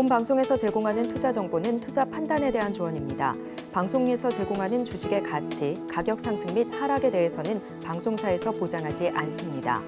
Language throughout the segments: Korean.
본 방송에서 제공하는 투자 정보는 투자 판단에 대한 조언입니다. 방송에서 제공하는 주식의 가치, 가격 상승 및 하락에 대해서는 방송사에서 보장하지 않습니다.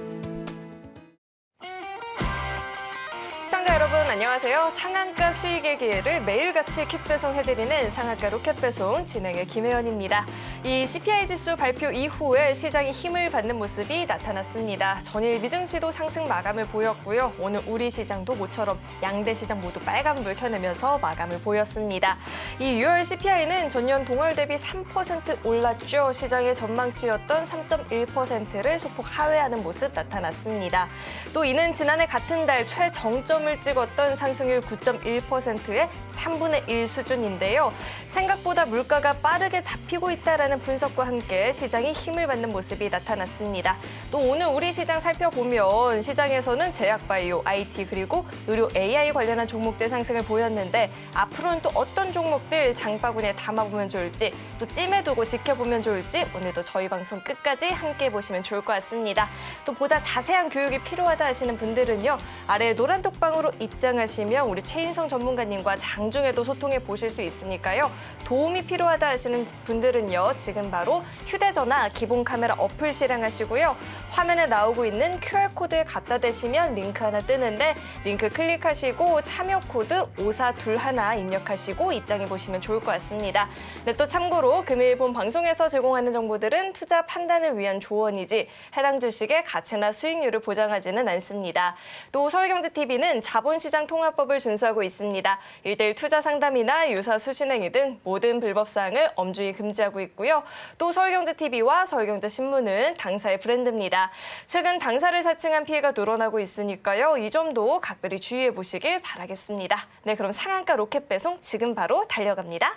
시청자 여러분 안녕하세요. 상한가 수익의 기회를 매일같이 퀵배송해드리는 상한가 로켓배송 진행의 김혜연입니다. 이 CPI 지수 발표 이후에 시장이 힘을 받는 모습이 나타났습니다. 전일 미증시도 상승 마감을 보였고요. 오늘 우리 시장도 모처럼 양대 시장 모두 빨간불 켜내면서 마감을 보였습니다. 이 6월 CPI는 전년 동월 대비 3% 올랐죠. 시장의 전망치였던 3.1%를 소폭 하회하는 모습 나타났습니다. 또 이는 지난해 같은 달 최정점을 찍었던 상승률 9.1%의 3분의 1 수준인데요. 생각보다 물가가 빠르게 잡히고 있다라는 분석과 함께 시장이 힘을 받는 모습이 나타났습니다. 또 오늘 우리 시장 살펴보면 시장에서는 제약바이오, IT 그리고 의료 AI 관련한 종목들 상승을 보였는데 앞으로는 또 어떤 종목들 장바구니에 담아보면 좋을지 또 찜해 두고 지켜보면 좋을지 오늘도 저희 방송 끝까지 함께 보시면 좋을 것 같습니다. 또 보다 자세한 교육이 필요하다 하시는 분들은요. 아래 노란 톡방으로 입장하시면 우리 최인성 전문가님과 장중에도 소통해 보실 수 있으니까요. 도움이 필요하다 하시는 분들은요. 지금 바로 휴대전화 기본 카메라 어플 실행하시고요. 화면에 나오고 있는 QR코드에 갖다 대시면 링크 하나 뜨는데 링크 클릭하시고 참여 코드 5421 입력하시고 입장해 보시면 좋을 것 같습니다. 네, 또 참고로 금일 본 방송에서 제공하는 정보들은 투자 판단을 위한 조언이지 해당 주식의 가치나 수익률을 보장하지는 않습니다. 또 서울경제TV는 자본시장 통합법을 준수하고 있습니다. 1:1 투자 상담이나 유사 수신행위 등 모든 불법사항을 엄중히 금지하고 있고요. 또 서울경제TV와 서울경제신문은 당사의 브랜드입니다. 최근 당사를 사칭한 피해가 늘어나고 있으니까요. 이 점도 각별히 주의해 보시길 바라겠습니다. 네, 그럼 상한가 로켓 배송 지금 바로 달려갑니다.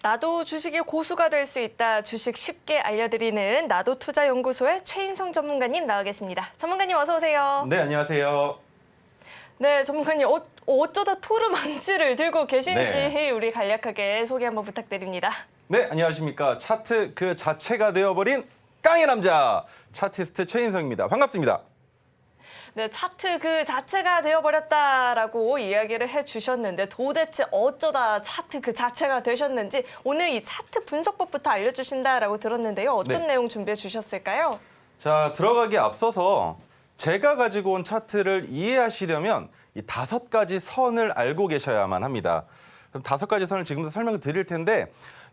나도 주식이 고수가 될 수 있다. 주식 쉽게 알려드리는 나도 투자연구소의 최인성 전문가님 나와 계십니다. 전문가님 어서 오세요. 네, 안녕하세요. 네, 전문가님 어쩌다 토르망치를 들고 계신지 우리 간략하게 소개 한번 부탁드립니다. 네, 안녕하십니까. 차트 그 자체가 되어버린 깡의 남자 차티스트 최인성입니다. 반갑습니다. 네, 차트 그 자체가 되어버렸다라고 이야기를 해주셨는데 도대체 어쩌다 차트 그 자체가 되셨는지 오늘 이 차트 분석법부터 알려주신다라고 들었는데요. 어떤 내용 준비해 주셨을까요? 자, 들어가기에 앞서서 제가 가지고 온 차트를 이해하시려면 이 5가지 선을 알고 계셔야만 합니다. 5가지 선을 지금부터 설명을 드릴 텐데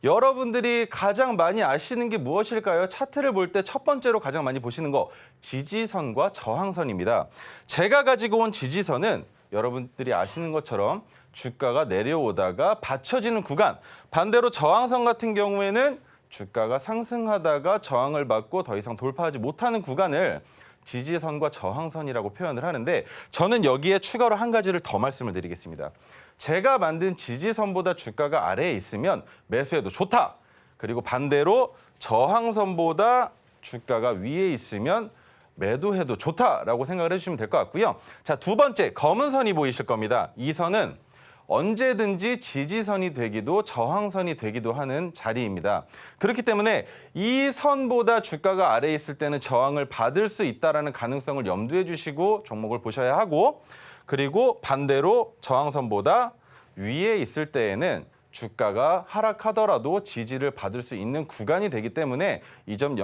여러분들이 가장 많이 아시는 게 무엇일까요? 차트를 볼 때 첫 번째로 가장 많이 보시는 거 지지선과 저항선입니다. 제가 가지고 온 지지선은 여러분들이 아시는 것처럼 주가가 내려오다가 받쳐지는 구간, 반대로 저항선 같은 경우에는 주가가 상승하다가 저항을 받고 더 이상 돌파하지 못하는 구간을 지지선과 저항선이라고 표현을 하는데 저는 여기에 추가로 한 가지를 더 말씀을 드리겠습니다. 제가 만든 지지선보다 주가가 아래에 있으면 매수해도 좋다. 그리고 반대로 저항선보다 주가가 위에 있으면 매도해도 좋다라고 생각을 해주시면 될 것 같고요. 자, 두 번째, 검은 선이 보이실 겁니다. 이 선은 언제든지 지지선이 되기도 저항선이 되기도 하는 자리입니다. 그렇기 때문에 이 선보다 주가가 아래에 있을 때는 저항을 받을 수 있다는 가능성을 염두에 주시고 종목을 보셔야 하고 그리고 반대로 저항선보다 위에 있을 때에는 주가가 하락하더라도 지지를 받을 수 있는 구간이 되기 때문에 이 점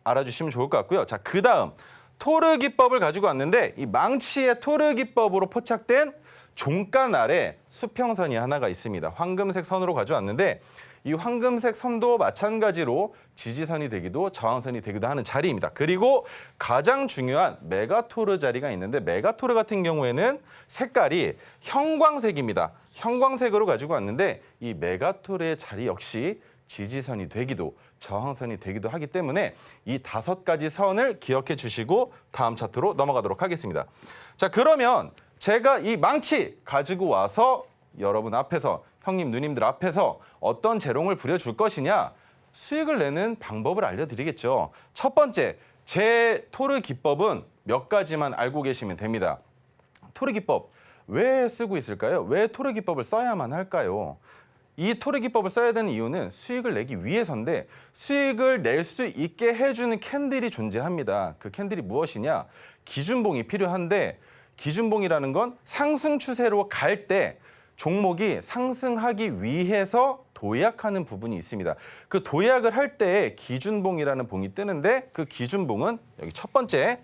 알아주시면 좋을 것 같고요. 자, 그다음 토르 기법을 가지고 왔는데 이 망치의 토르 기법으로 포착된 종가날에 수평선이 하나가 있습니다. 황금색 선으로 가져왔는데 이 황금색 선도 마찬가지로 지지선이 되기도 저항선이 되기도 하는 자리입니다. 그리고 가장 중요한 메가토르 자리가 있는데 메가토르 같은 경우에는 색깔이 형광색입니다. 형광색으로 가지고 왔는데 이 메가토르의 자리 역시 지지선이 되기도 저항선이 되기도 하기 때문에 이 5가지 선을 기억해 주시고 다음 차트로 넘어가도록 하겠습니다. 자, 그러면 제가 이 망치 가지고 와서 여러분 앞에서 형님 누님들 앞에서 어떤 재롱을 부려줄 것이냐 수익을 내는 방법을 알려드리겠죠. 첫 번째, 제 토르 기법은 몇 가지만 알고 계시면 됩니다. 토르 기법 왜 쓰고 있을까요? 왜 토르 기법을 써야만 할까요? 이 토르 기법을 써야 되는 이유는 수익을 내기 위해서인데 수익을 낼 수 있게 해주는 캔들이 존재합니다. 그 캔들이 무엇이냐? 기준봉이 필요한데 기준봉이라는 건 상승 추세로 갈 때 종목이 상승하기 위해서 도약하는 부분이 있습니다. 그 도약을 할 때 기준봉이라는 봉이 뜨는데 그 기준봉은 여기 첫 번째,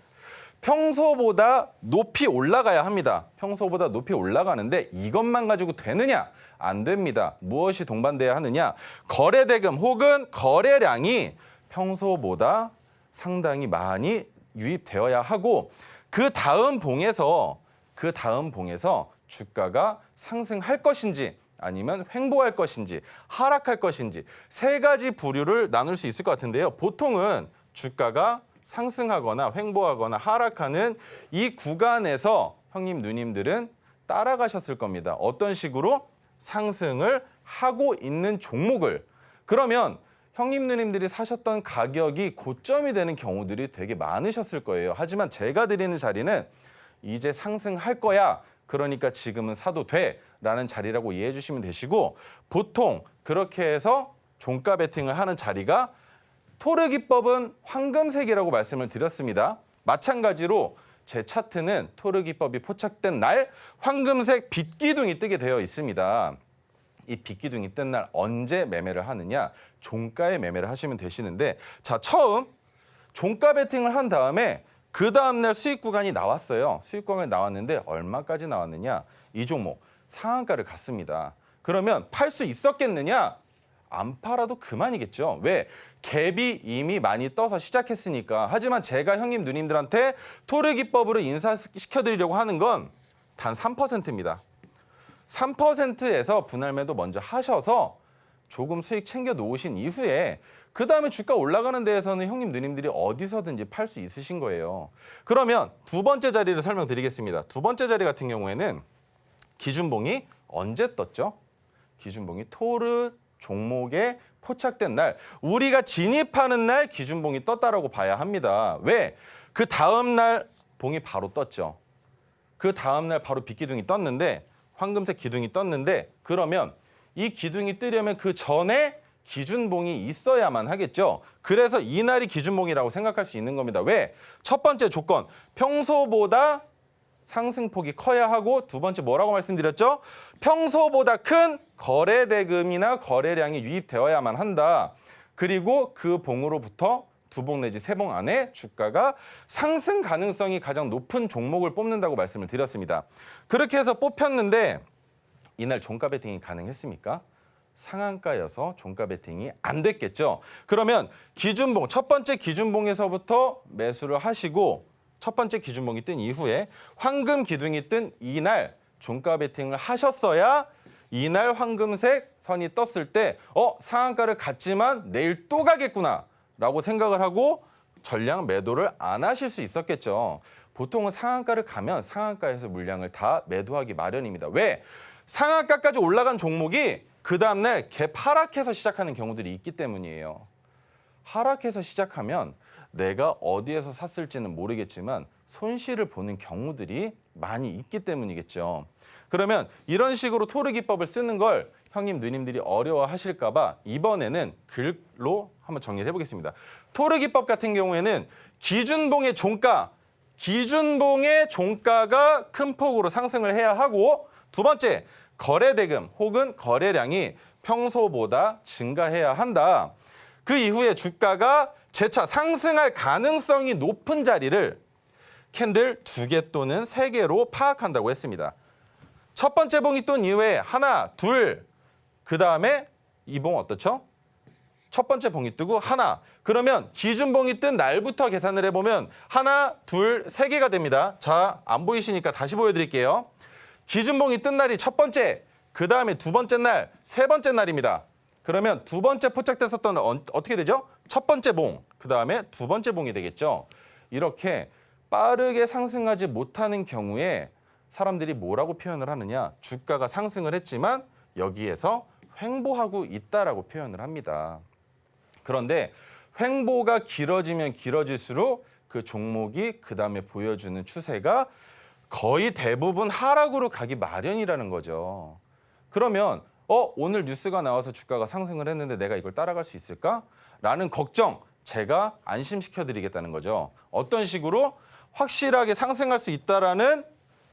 평소보다 높이 올라가야 합니다. 평소보다 높이 올라가는데 이것만 가지고 되느냐? 안 됩니다. 무엇이 동반돼야 하느냐? 거래대금 혹은 거래량이 평소보다 상당히 많이 유입되어야 하고 그 다음 봉에서 주가가 상승할 것인지 아니면 횡보할 것인지 하락할 것인지 3가지 부류를 나눌 수 있을 것 같은데요. 보통은 주가가 상승하거나 횡보하거나 하락하는 이 구간에서 형님 누님들은 따라가셨을 겁니다. 어떤 식으로? 상승을 하고 있는 종목을. 그러면 형님 누님들이 사셨던 가격이 고점이 되는 경우들이 되게 많으셨을 거예요. 하지만 제가 드리는 자리는 이제 상승할 거야. 그러니까 지금은 사도 돼 라는 자리라고 이해해 주시면 되시고 보통 그렇게 해서 종가 베팅을 하는 자리가 토르 기법은 황금색이라고 말씀을 드렸습니다. 마찬가지로 제 차트는 토르 기법이 포착된 날 황금색 빛기둥이 뜨게 되어 있습니다. 이 빛기둥이 뜬 날 언제 매매를 하느냐? 종가에 매매를 하시면 되시는데 자, 처음 종가 베팅을 한 다음에 그 다음날 수익 구간이 나왔어요. 수익 구간이 나왔는데 얼마까지 나왔느냐? 이 종목 상한가를 갔습니다. 그러면 팔 수 있었겠느냐? 안 팔아도 그만이겠죠. 왜? 갭이 이미 많이 떠서 시작했으니까. 하지만 제가 형님 누님들한테 토르 기법으로 인사시켜드리려고 하는 건 단 3%입니다. 3%에서 분할 매도 먼저 하셔서 조금 수익 챙겨 놓으신 이후에 그 다음에 주가 올라가는 데에서는 형님 누님들이 어디서든지 팔 수 있으신 거예요. 그러면 두 번째 자리를 설명드리겠습니다. 두 번째 자리 같은 경우에는 기준봉이 언제 떴죠? 기준봉이 토르 종목에 포착된 날, 우리가 진입하는 날 기준봉이 떴다라고 봐야 합니다. 왜? 그 다음 날 봉이 바로 떴죠. 그 다음 날 바로 빛기둥이 떴는데 황금색 기둥이 떴는데 그러면 이 기둥이 뜨려면 그 전에 기준봉이 있어야만 하겠죠. 그래서 이날이 기준봉이라고 생각할 수 있는 겁니다. 왜? 첫 번째 조건, 평소보다 상승폭이 커야 하고 두 번째 뭐라고 말씀드렸죠? 평소보다 큰 거래대금이나 거래량이 유입되어야만 한다. 그리고 그 봉으로부터 2봉 내지 3봉 안에 주가가 상승 가능성이 가장 높은 종목을 뽑는다고 말씀을 드렸습니다. 그렇게 해서 뽑혔는데 이날 종가 베팅이 가능했습니까? 상한가여서 종가 베팅이 안 됐겠죠. 그러면 기준봉, 첫 번째 기준봉에서부터 매수를 하시고 첫 번째 기준봉이 뜬 이후에 황금 기둥이 뜬 이날 종가 베팅을 하셨어야 이날 황금색 선이 떴을 때 상한가를 갔지만 내일 또 가겠구나 라고 생각을 하고 전량 매도를 안 하실 수 있었겠죠. 보통은 상한가를 가면 상한가에서 물량을 다 매도하기 마련입니다. 왜? 상한가까지 올라간 종목이 그 다음날 갭 하락해서 시작하는 경우들이 있기 때문이에요. 하락해서 시작하면 내가 어디에서 샀을지는 모르겠지만 손실을 보는 경우들이 많이 있기 때문이겠죠. 그러면 이런 식으로 토르 기법을 쓰는 걸 형님 누님들이 어려워하실까 봐 이번에는 글로 한번 정리를 해보겠습니다. 토르 기법 같은 경우에는 기준봉의 종가가 큰 폭으로 상승을 해야 하고 두 번째, 거래 대금 혹은 거래량이 평소보다 증가해야 한다. 그 이후에 주가가 재차 상승할 가능성이 높은 자리를 캔들 2개 또는 3개로 파악한다고 했습니다. 첫 번째 봉이 뜬 이후에 하나, 둘, 그 다음에 이 봉 어떻죠? 첫 번째 봉이 뜨고 하나. 그러면 기준봉이 뜬 날부터 계산을 해보면 하나, 둘, 3개가 됩니다. 자, 안 보이시니까 다시 보여드릴게요. 기준봉이 뜬 날이 첫 번째, 그 다음에 두 번째 날, 세 번째 날입니다. 그러면 두 번째 포착됐었던 어떻게 되죠? 첫 번째 봉, 그 다음에 두 번째 봉이 되겠죠. 이렇게 빠르게 상승하지 못하는 경우에 사람들이 뭐라고 표현을 하느냐? 주가가 상승을 했지만 여기에서 횡보하고 있다라고 표현을 합니다. 그런데 횡보가 길어지면 길어질수록 그 종목이 그 다음에 보여주는 추세가 거의 대부분 하락으로 가기 마련이라는 거죠. 그러면 오늘 뉴스가 나와서 주가가 상승을 했는데 내가 이걸 따라갈 수 있을까? 라는 걱정 제가 안심시켜드리겠다는 거죠. 어떤 식으로? 확실하게 상승할 수 있다라는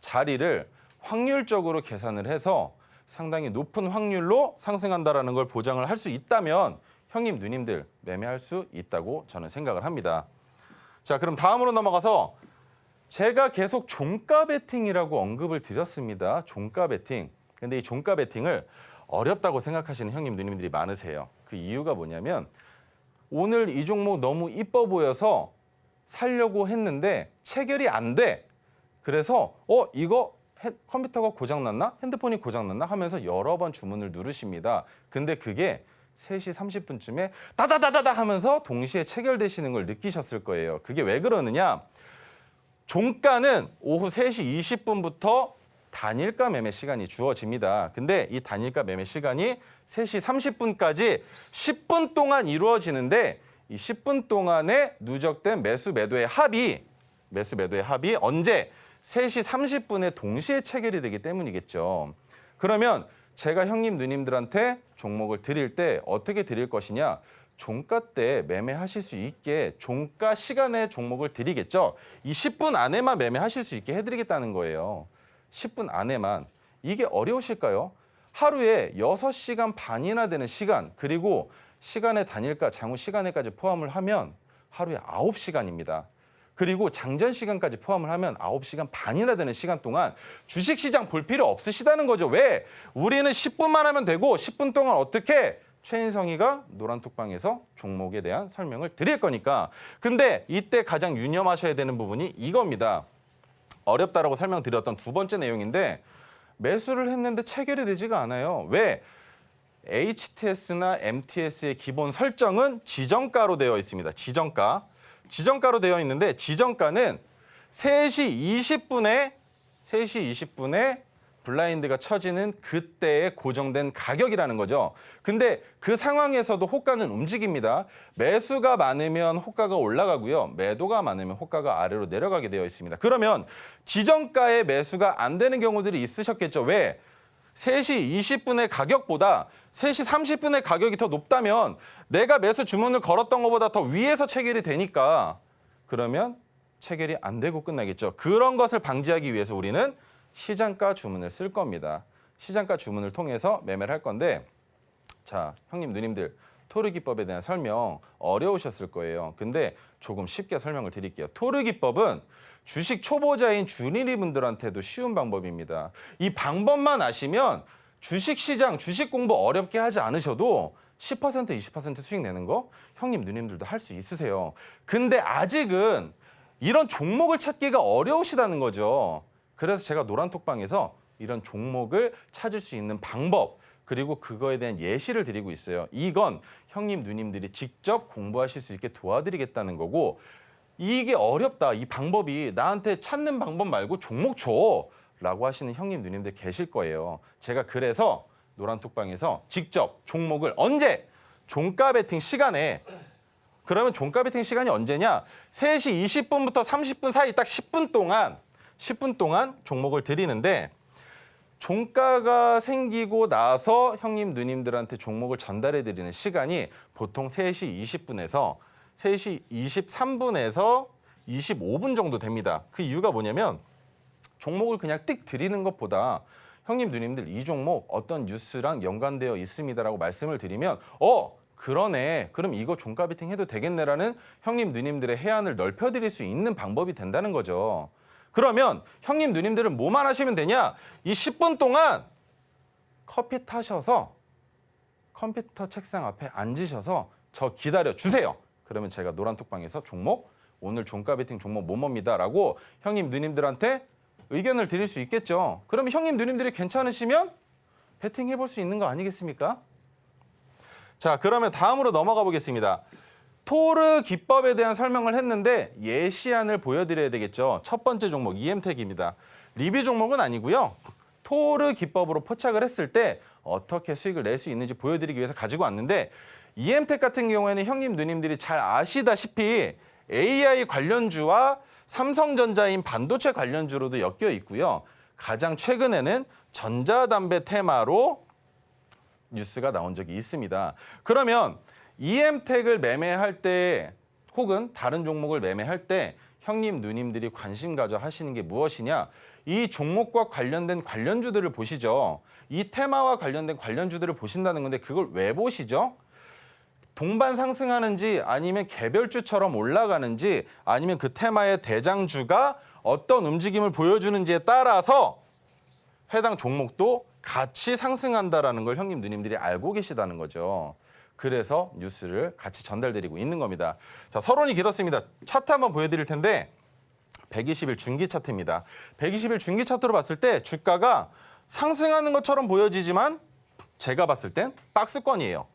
자리를 확률적으로 계산을 해서 상당히 높은 확률로 상승한다라는 걸 보장을 할 수 있다면 형님, 누님들 매매할 수 있다고 저는 생각을 합니다. 자, 그럼 다음으로 넘어가서 제가 계속 종가 베팅이라고 언급을 드렸습니다. 종가 베팅. 근데 이 종가 베팅을 어렵다고 생각하시는 형님, 누님들이 많으세요. 그 이유가 뭐냐면 오늘 이 종목 너무 이뻐 보여서 살려고 했는데 체결이 안 돼. 그래서 이거 컴퓨터가 고장났나? 핸드폰이 고장났나? 하면서 여러 번 주문을 누르십니다. 근데 그게 3시 30분쯤에 다다다다다 하면서 동시에 체결되시는 걸 느끼셨을 거예요. 그게 왜 그러느냐? 종가는 오후 3시 20분부터 단일가 매매 시간이 주어집니다. 근데 이 단일가 매매 시간이 3시 30분까지 10분 동안 이루어지는데 이 10분 동안에 누적된 매수 매도의 합이 언제? 3시 30분에 동시에 체결이 되기 때문이겠죠. 그러면 제가 형님, 누님들한테 종목을 드릴 때 어떻게 드릴 것이냐? 종가 때 매매하실 수 있게 종가 시간에 종목을 드리겠죠. 이 10분 안에만 매매하실 수 있게 해드리겠다는 거예요. 10분 안에만. 이게 어려우실까요? 하루에 6시간 반이나 되는 시간, 그리고 시간의 단일가, 장후 시간에까지 포함을 하면 하루에 9시간입니다. 그리고 장전 시간까지 포함을 하면 9시간 반이나 되는 시간 동안 주식시장 볼 필요 없으시다는 거죠. 왜? 우리는 10분만 하면 되고 10분 동안 어떻게? 최인성이가 노란톡방에서 종목에 대한 설명을 드릴 거니까. 근데 이때 가장 유념하셔야 되는 부분이 이겁니다. 어렵다라고 설명드렸던 두 번째 내용인데 매수를 했는데 체결이 되지가 않아요. 왜? HTS나 MTS의 기본 설정은 지정가로 되어 있습니다. 지정가로 되어 있는데 지정가는 3시 20분에 블라인드가 쳐지는 그때의 고정된 가격이라는 거죠. 근데 그 상황에서도 호가는 움직입니다. 매수가 많으면 호가가 올라가고요. 매도가 많으면 호가가 아래로 내려가게 되어 있습니다. 그러면 지정가의 매수가 안 되는 경우들이 있으셨겠죠. 왜? 3시 20분의 가격보다 3시 30분의 가격이 더 높다면 내가 매수 주문을 걸었던 것보다 더 위에서 체결이 되니까 그러면 체결이 안 되고 끝나겠죠. 그런 것을 방지하기 위해서 우리는 시장가 주문을 쓸 겁니다. 시장가 주문을 통해서 매매를 할 건데 자, 형님, 누님들 토르기법에 대한 설명 어려우셨을 거예요. 근데 조금 쉽게 설명을 드릴게요. 토르기법은 주식 초보자인 주린이 분들한테도 쉬운 방법입니다. 이 방법만 아시면 주식시장, 주식 공부 어렵게 하지 않으셔도 10%, 20% 수익 내는 거 형님, 누님들도 할 수 있으세요. 근데 아직은 이런 종목을 찾기가 어려우시다는 거죠. 그래서 제가 노란톡방에서 이런 종목을 찾을 수 있는 방법 그리고 그거에 대한 예시를 드리고 있어요. 이건 형님, 누님들이 직접 공부하실 수 있게 도와드리겠다는 거고 이게 어렵다. 이 방법이 나한테 찾는 방법 말고 종목 줘. 라고 하시는 형님, 누님들 계실 거예요. 제가 그래서 노란톡방에서 직접 종목을 언제? 종가 베팅 시간에. 그러면 종가 베팅 시간이 언제냐? 3시 20분부터 30분 사이 딱 10분 동안 종목을 드리는데 종가가 생기고 나서 형님, 누님들한테 종목을 전달해 드리는 시간이 보통 3시 20분에서 3시 23분에서 25분 정도 됩니다. 그 이유가 뭐냐면 종목을 그냥 띡 드리는 것보다 형님 누님들 이 종목 어떤 뉴스랑 연관되어 있습니다라고 말씀을 드리면 그러네. 그럼 이거 종가 베팅 해도 되겠네라는 형님 누님들의 해안을 넓혀드릴 수 있는 방법이 된다는 거죠. 그러면 형님 누님들은 뭐만 하시면 되냐? 이 10분 동안 커피 타셔서 컴퓨터 책상 앞에 앉으셔서 저 기다려 주세요. 그러면 제가 노란톡방에서 종목, 오늘 종가 베팅 종목 뭐뭐입니다라고 형님 누님들한테 의견을 드릴 수 있겠죠. 그러면 형님 누님들이 괜찮으시면 베팅 해볼 수 있는 거 아니겠습니까? 자, 그러면 다음으로 넘어가 보겠습니다. 토르 기법에 대한 설명을 했는데 예시안을 보여드려야 되겠죠. 첫 번째 종목 EM택입니다. 리뷰 종목은 아니고요. 토르 기법으로 포착을 했을 때 어떻게 수익을 낼 수 있는지 보여드리기 위해서 가지고 왔는데 EM택 같은 경우에는 형님 누님들이 잘 아시다시피 AI 관련주와 삼성전자인 반도체 관련주로도 엮여 있고요. 가장 최근에는 전자담배 테마로 뉴스가 나온 적이 있습니다. 그러면 EM택을 매매할 때 혹은 다른 종목을 매매할 때 형님 누님들이 관심 가져 하시는 게 무엇이냐? 이 종목과 관련된 관련주들을 보시죠. 이 테마와 관련된 관련주들을 보신다는 건데 그걸 왜 보시죠? 동반 상승하는지 아니면 개별주처럼 올라가는지 아니면 그 테마의 대장주가 어떤 움직임을 보여주는지에 따라서 해당 종목도 같이 상승한다라는 걸 형님 누님들이 알고 계시다는 거죠. 그래서 뉴스를 같이 전달드리고 있는 겁니다. 자, 서론이 길었습니다. 차트 한번 보여드릴 텐데 120일 중기 차트입니다. 120일 중기 차트로 봤을 때 주가가 상승하는 것처럼 보여지지만 제가 봤을 땐 박스권이에요.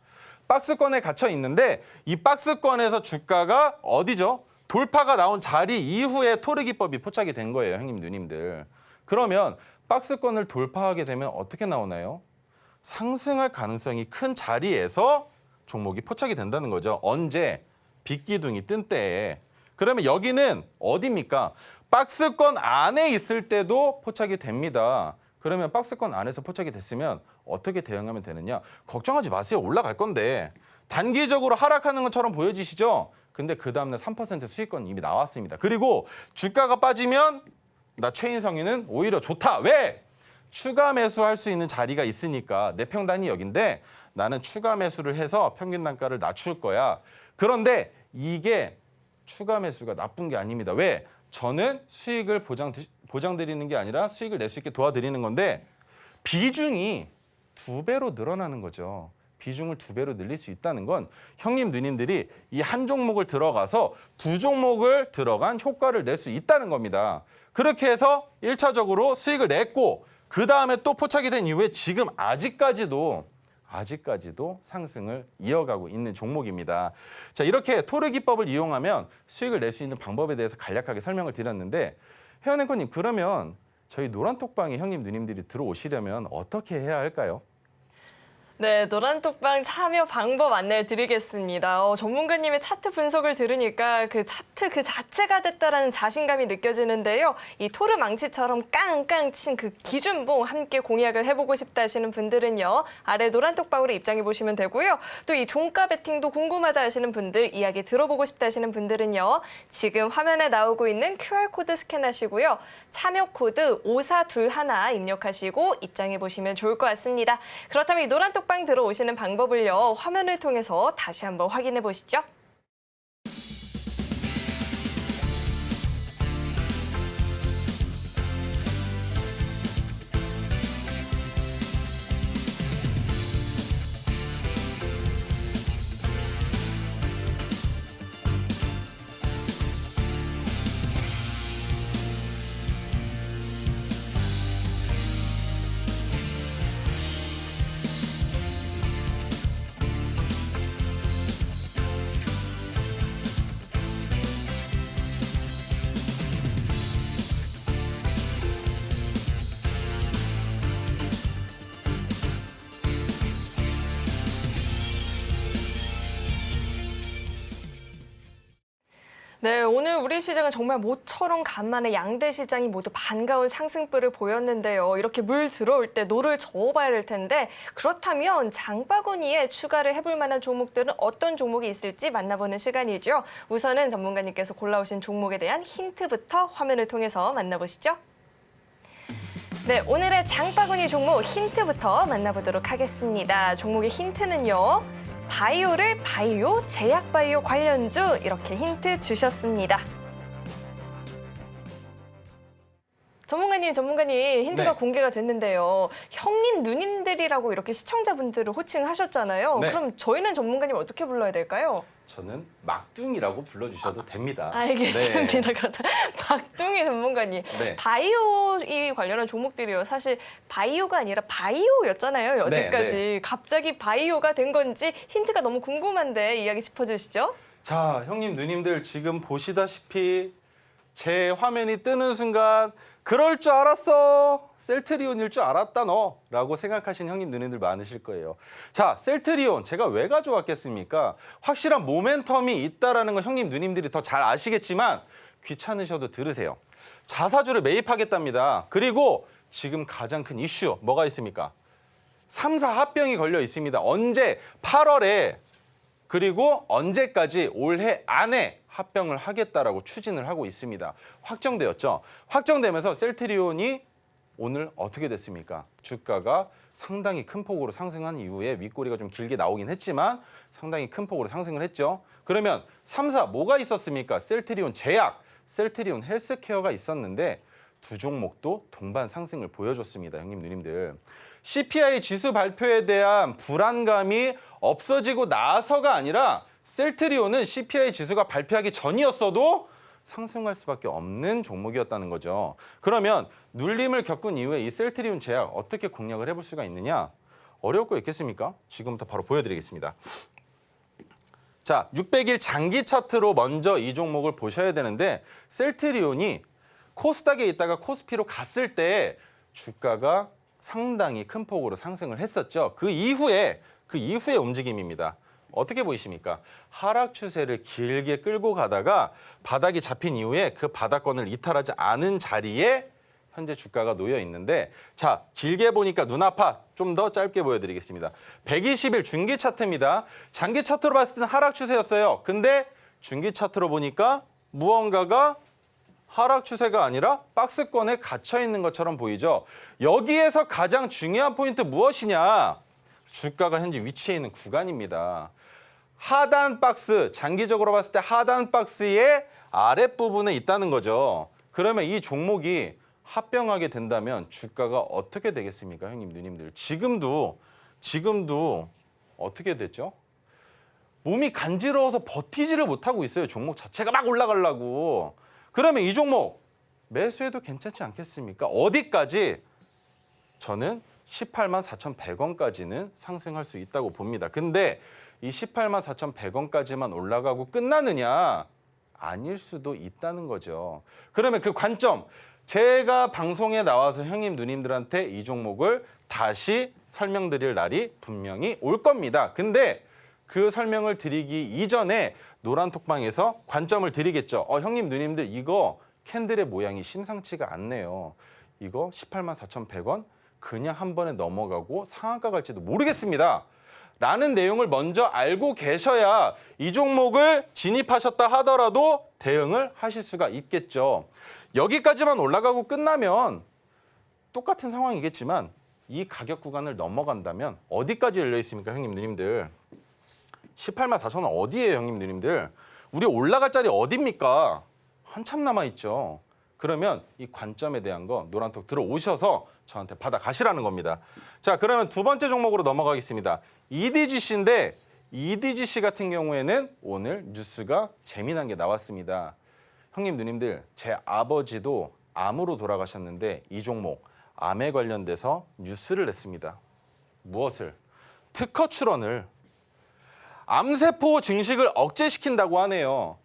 박스권에 갇혀 있는데 이 박스권에서 주가가 어디죠? 돌파가 나온 자리 이후에 토르 기법이 포착이 된 거예요, 형님 누님들. 그러면 박스권을 돌파하게 되면 어떻게 나오나요? 상승할 가능성이 큰 자리에서 종목이 포착이 된다는 거죠. 언제? 빗기둥이 뜬 때에. 그러면 여기는 어디입니까? 박스권 안에 있을 때도 포착이 됩니다. 그러면 박스권 안에서 포착이 됐으면 어떻게 대응하면 되느냐? 걱정하지 마세요. 올라갈 건데. 단기적으로 하락하는 것처럼 보여지시죠? 근데 그 다음날 3% 수익권 이미 나왔습니다. 그리고 주가가 빠지면 나 최인성이는 오히려 좋다. 왜? 추가 매수할 수 있는 자리가 있으니까 내 평단이 여긴데 나는 추가 매수를 해서 평균 단가를 낮출 거야. 그런데 이게 추가 매수가 나쁜 게 아닙니다. 왜? 저는 수익을 보장드리는 게 아니라 수익을 낼 수 있게 도와드리는 건데 비중이 2배로 늘어나는 거죠. 비중을 2배로 늘릴 수 있다는 건 형님 누님들이 이 한 종목을 들어가서 2종목을 들어간 효과를 낼 수 있다는 겁니다. 그렇게 해서 1차적으로 수익을 냈고 그 다음에 또 포착이 된 이후에 지금 아직까지도 상승을 이어가고 있는 종목입니다. 자, 이렇게 토르 기법을 이용하면 수익을 낼 수 있는 방법에 대해서 간략하게 설명을 드렸는데 혜원 앵커님, 그러면 저희 노란톡방에 형님 누님들이 들어오시려면 어떻게 해야 할까요? 네, 노란톡방 참여 방법 안내해 드리겠습니다. 전문가님의 차트 분석을 들으니까 그 차트 그 자체가 됐다라는 자신감이 느껴지는데요. 이 토르 망치처럼 깡깡 친 그 기준봉 함께 공략을 해보고 싶다 하시는 분들은요. 아래 노란톡방으로 입장해 보시면 되고요. 또 이 종가 베팅도 궁금하다 하시는 분들, 이야기 들어보고 싶다 하시는 분들은요. 지금 화면에 나오고 있는 QR코드 스캔하시고요. 참여 코드 5421 입력하시고 입장해 보시면 좋을 것 같습니다. 그렇다면 이 노란톡방 들어오시는 방법을요. 화면을 통해서 다시 한번 확인해 보시죠. 네, 오늘 우리 시장은 정말 모처럼 간만에 양대 시장이 모두 반가운 상승불을 보였는데요. 이렇게 물 들어올 때 노를 저어봐야 될 텐데 그렇다면 장바구니에 추가를 해볼 만한 종목들은 어떤 종목이 있을지 만나보는 시간이죠. 우선은 전문가님께서 골라오신 종목에 대한 힌트부터 화면을 통해서 만나보시죠. 네, 오늘의 장바구니 종목 힌트부터 만나보도록 하겠습니다. 종목의 힌트는요. 바이오를 바이오, 제약바이오 관련주 이렇게 힌트 주셨습니다. 전문가님 힌트가 네. 공개가 됐는데요. 형님, 누님들이라고 이렇게 시청자분들을 호칭하셨잖아요. 네. 그럼 저희는 전문가님 어떻게 불러야 될까요? 저는 막둥이라고 불러주셔도 됩니다. 알겠습니다. 네. 그렇다. 박둥이 전문가님. 네. 바이오 이 관련한 종목들이요. 사실 바이오가 아니라 바이오였잖아요. 여지까지. 네. 갑자기 바이오가 된 건지 힌트가 너무 궁금한데 이야기 짚어주시죠. 자, 형님, 누님들 지금 보시다시피 제 화면이 뜨는 순간 그럴 줄 알았어. 셀트리온일 줄 알았다 너 라고 생각하신 형님 누님들 많으실 거예요. 자, 셀트리온 제가 왜 가져왔겠습니까? 확실한 모멘텀이 있다라는 건 형님 누님들이 더 잘 아시겠지만 귀찮으셔도 들으세요. 자사주를 매입하겠답니다. 그리고 지금 가장 큰 이슈 뭐가 있습니까? 3사 합병이 걸려 있습니다. 언제? 8월에 그리고 언제까지? 올해 안에 합병을 하겠다라고 추진을 하고 있습니다. 확정되었죠. 확정되면서 셀트리온이 오늘 어떻게 됐습니까? 주가가 상당히 큰 폭으로 상승한 이후에 윗꼬리가 좀 길게 나오긴 했지만 상당히 큰 폭으로 상승을 했죠. 그러면 3사 뭐가 있었습니까? 셀트리온 제약, 셀트리온 헬스케어가 있었는데 두 종목도 동반 상승을 보여줬습니다. 형님, 누님들. CPI 지수 발표에 대한 불안감이 없어지고 나서가 아니라 셀트리온은 CPI 지수가 발표하기 전이었어도 상승할 수밖에 없는 종목이었다는 거죠. 그러면 눌림을 겪은 이후에 이 셀트리온 제약 어떻게 공략을 해볼 수가 있느냐? 어려울 거 있겠습니까? 지금부터 바로 보여드리겠습니다. 자, 600일 장기 차트로 먼저 이 종목을 보셔야 되는데 셀트리온이 코스닥에 있다가 코스피로 갔을 때 주가가 상당히 큰 폭으로 상승을 했었죠. 그 이후에 움직임입니다. 어떻게 보이십니까? 하락 추세를 길게 끌고 가다가 바닥이 잡힌 이후에 그 바닥권을 이탈하지 않은 자리에 현재 주가가 놓여 있는데 자, 길게 보니까 눈 아파. 좀 더 짧게 보여드리겠습니다. 120일 중기 차트입니다. 장기 차트로 봤을 때는 하락 추세였어요. 근데 중기 차트로 보니까 무언가가 하락 추세가 아니라 박스권에 갇혀 있는 것처럼 보이죠. 여기에서 가장 중요한 포인트 무엇이냐? 주가가 현재 위치해 있는 구간입니다. 하단 박스, 장기적으로 봤을 때 하단 박스의 아랫부분에 있다는 거죠. 그러면 이 종목이 합병하게 된다면 주가가 어떻게 되겠습니까, 형님, 누님들? 지금도 어떻게 됐죠? 몸이 간지러워서 버티지를 못하고 있어요. 종목 자체가 막 올라가려고. 그러면 이 종목 매수해도 괜찮지 않겠습니까? 어디까지? 저는 18만 4,100원까지는 상승할 수 있다고 봅니다. 근데 이 18만 4,100원까지만 올라가고 끝나느냐? 아닐 수도 있다는 거죠. 그러면 그 관점, 제가 방송에 나와서 형님, 누님들한테 이 종목을 다시 설명드릴 날이 분명히 올 겁니다. 근데 그 설명을 드리기 이전에 노란톡방에서 관점을 드리겠죠. 형님, 누님들 이거 캔들의 모양이 심상치가 않네요. 이거 18만 4,100원 그냥 한 번에 넘어가고 상한가 갈지도 모르겠습니다. 라는 내용을 먼저 알고 계셔야 이 종목을 진입하셨다 하더라도 대응을 하실 수가 있겠죠. 여기까지만 올라가고 끝나면 똑같은 상황이겠지만 이 가격 구간을 넘어간다면 어디까지 열려 있습니까, 형님, 누님들? 18만 4천 원 어디예요, 형님, 누님들? 우리 올라갈 자리 어디입니까? 한참 남아있죠. 그러면 이 관점에 대한 거 노란톡 들어오셔서 저한테 받아가시라는 겁니다. 자, 그러면 두 번째 종목으로 넘어가겠습니다. EDGC인데 EDGC 같은 경우에는 오늘 뉴스가 재미난 게 나왔습니다. 형님, 누님들, 제 아버지도 암으로 돌아가셨는데 이 종목 암에 관련돼서 뉴스를 냈습니다. 무엇을? 특허 출원을. 암세포 증식을 억제시킨다고 하네요.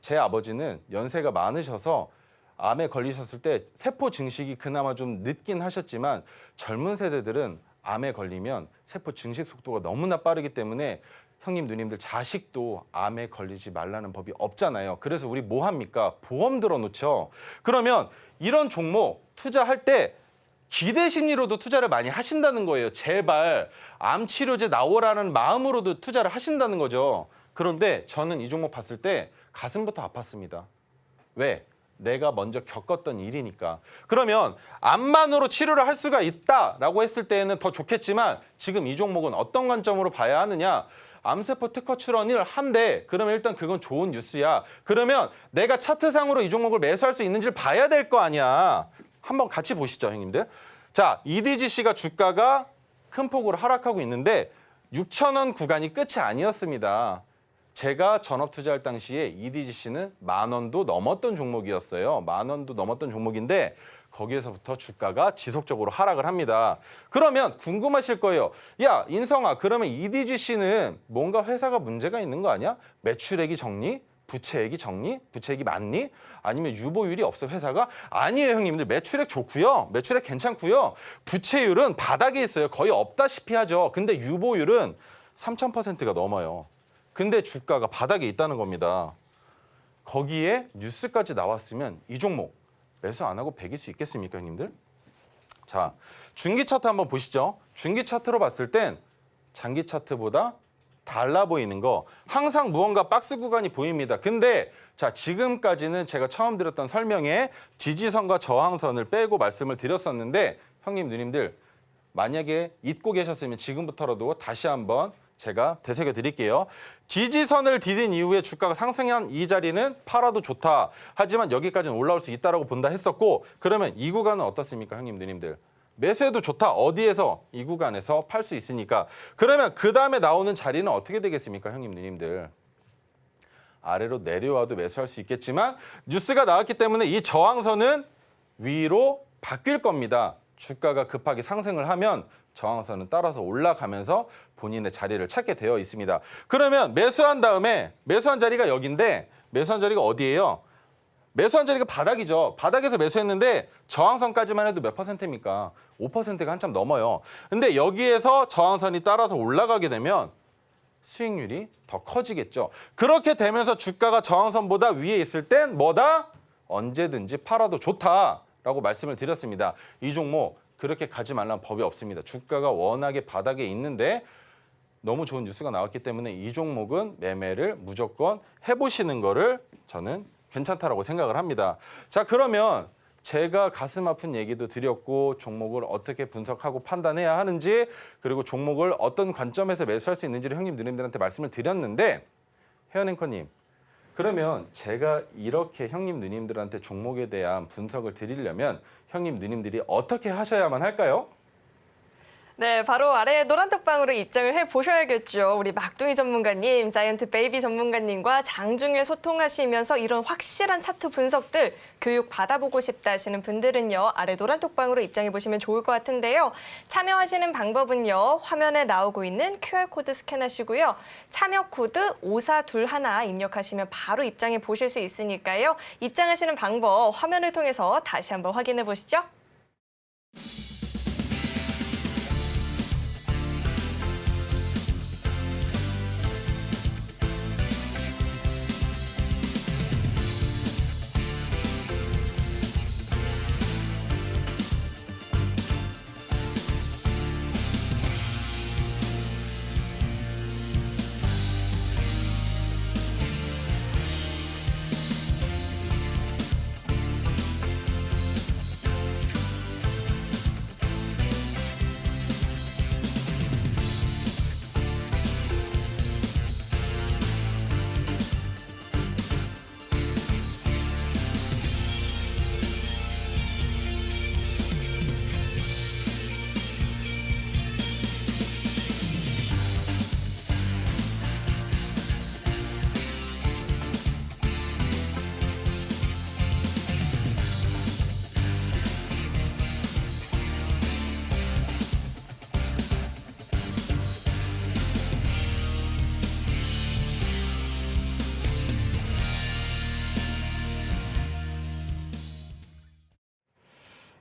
제 아버지는 연세가 많으셔서 암에 걸리셨을 때 세포 증식이 그나마 좀 늦긴 하셨지만 젊은 세대들은 암에 걸리면 세포 증식 속도가 너무나 빠르기 때문에 형님, 누님들 자식도 암에 걸리지 말라는 법이 없잖아요. 그래서 우리 뭐 합니까? 보험 들어놓죠. 그러면 이런 종목 투자할 때 기대 심리로도 투자를 많이 하신다는 거예요. 제발 암 치료제 나오라는 마음으로도 투자를 하신다는 거죠. 그런데 저는 이 종목 봤을 때 가슴부터 아팠습니다. 왜? 내가 먼저 겪었던 일이니까. 그러면 암만으로 치료를 할 수가 있다라고 했을 때에는 더 좋겠지만 지금 이 종목은 어떤 관점으로 봐야 하느냐? 암세포 특허 출원을 한대. 그러면 일단 그건 좋은 뉴스야. 그러면 내가 차트상으로 이 종목을 매수할 수 있는지를 봐야 될 거 아니야. 한번 같이 보시죠, 형님들. 자, EDGC가 주가가 큰 폭으로 하락하고 있는데 6,000원 구간이 끝이 아니었습니다. 제가 전업 투자할 당시에 EDGC는 10,000원도 넘었던 종목이었어요. 10,000원도 넘었던 종목인데 거기에서부터 주가가 지속적으로 하락을 합니다. 그러면 궁금하실 거예요. 야, 인성아, 그러면 EDGC는 뭔가 회사가 문제가 있는 거 아니야? 매출액이 적니? 부채액이 적니? 부채액이 많니? 아니면 유보율이 없어 회사가? 아니에요, 형님들. 매출액 좋고요. 매출액 괜찮고요. 부채율은 바닥에 있어요. 거의 없다시피 하죠. 근데 유보율은 3,000%가 넘어요. 근데 주가가 바닥에 있다는 겁니다. 거기에 뉴스까지 나왔으면 이 종목 매수 안 하고 배길 수 있겠습니까, 형님들? 자, 중기 차트 한번 보시죠. 중기 차트로 봤을 땐 장기 차트보다 달라 보이는 거 항상 무언가 박스 구간이 보입니다. 근데 자, 지금까지는 제가 처음 드렸던 설명에 지지선과 저항선을 빼고 말씀을 드렸었는데 형님, 누님들 만약에 잊고 계셨으면 지금부터라도 다시 한번 제가 되새겨 드릴게요. 지지선을 디딘 이후에 주가가 상승한 이 자리는 팔아도 좋다. 하지만 여기까지는 올라올 수 있다라고 본다 했었고 그러면 이 구간은 어떻습니까, 형님, 누님들? 매수해도 좋다. 어디에서? 이 구간에서 팔 수 있으니까. 그러면 그 다음에 나오는 자리는 어떻게 되겠습니까, 형님, 누님들? 아래로 내려와도 매수할 수 있겠지만 뉴스가 나왔기 때문에 이 저항선은 위로 바뀔 겁니다. 주가가 급하게 상승을 하면 저항선은 따라서 올라가면서 본인의 자리를 찾게 되어 있습니다. 그러면 매수한 다음에 매수한 자리가 여기인데 매수한 자리가 어디예요? 매수한 자리가 바닥이죠. 바닥에서 매수했는데 저항선까지만 해도 몇 퍼센트입니까? 5%가 한참 넘어요. 근데 여기에서 저항선이 따라서 올라가게 되면 수익률이 더 커지겠죠. 그렇게 되면서 주가가 저항선보다 위에 있을 땐 뭐다? 언제든지 팔아도 좋다라고 말씀을 드렸습니다. 이 종목 그렇게 가지 말라는 법이 없습니다. 주가가 워낙에 바닥에 있는데 너무 좋은 뉴스가 나왔기 때문에 이 종목은 매매를 무조건 해보시는 거를 저는 괜찮다라고 생각을 합니다. 자, 그러면 제가 가슴 아픈 얘기도 드렸고 종목을 어떻게 분석하고 판단해야 하는지 그리고 종목을 어떤 관점에서 매수할 수 있는지를 형님 누님들한테 말씀을 드렸는데 혜연 앵커님, 그러면 제가 이렇게 형님 누님들한테 종목에 대한 분석을 드리려면 형님 누님들이 어떻게 하셔야만 할까요? 네, 바로 아래 노란톡방으로 입장을 해보셔야겠죠. 우리 막둥이 전문가님, 자이언트 베이비 전문가님과 장중에 소통하시면서 이런 확실한 차트 분석들 교육 받아보고 싶다 하시는 분들은요. 아래 노란톡방으로 입장해보시면 좋을 것 같은데요. 참여하시는 방법은요. 화면에 나오고 있는 QR코드 스캔하시고요. 참여 코드 5421 입력하시면 바로 입장해 보실 수 있으니까요. 입장하시는 방법 화면을 통해서 다시 한번 확인해 보시죠.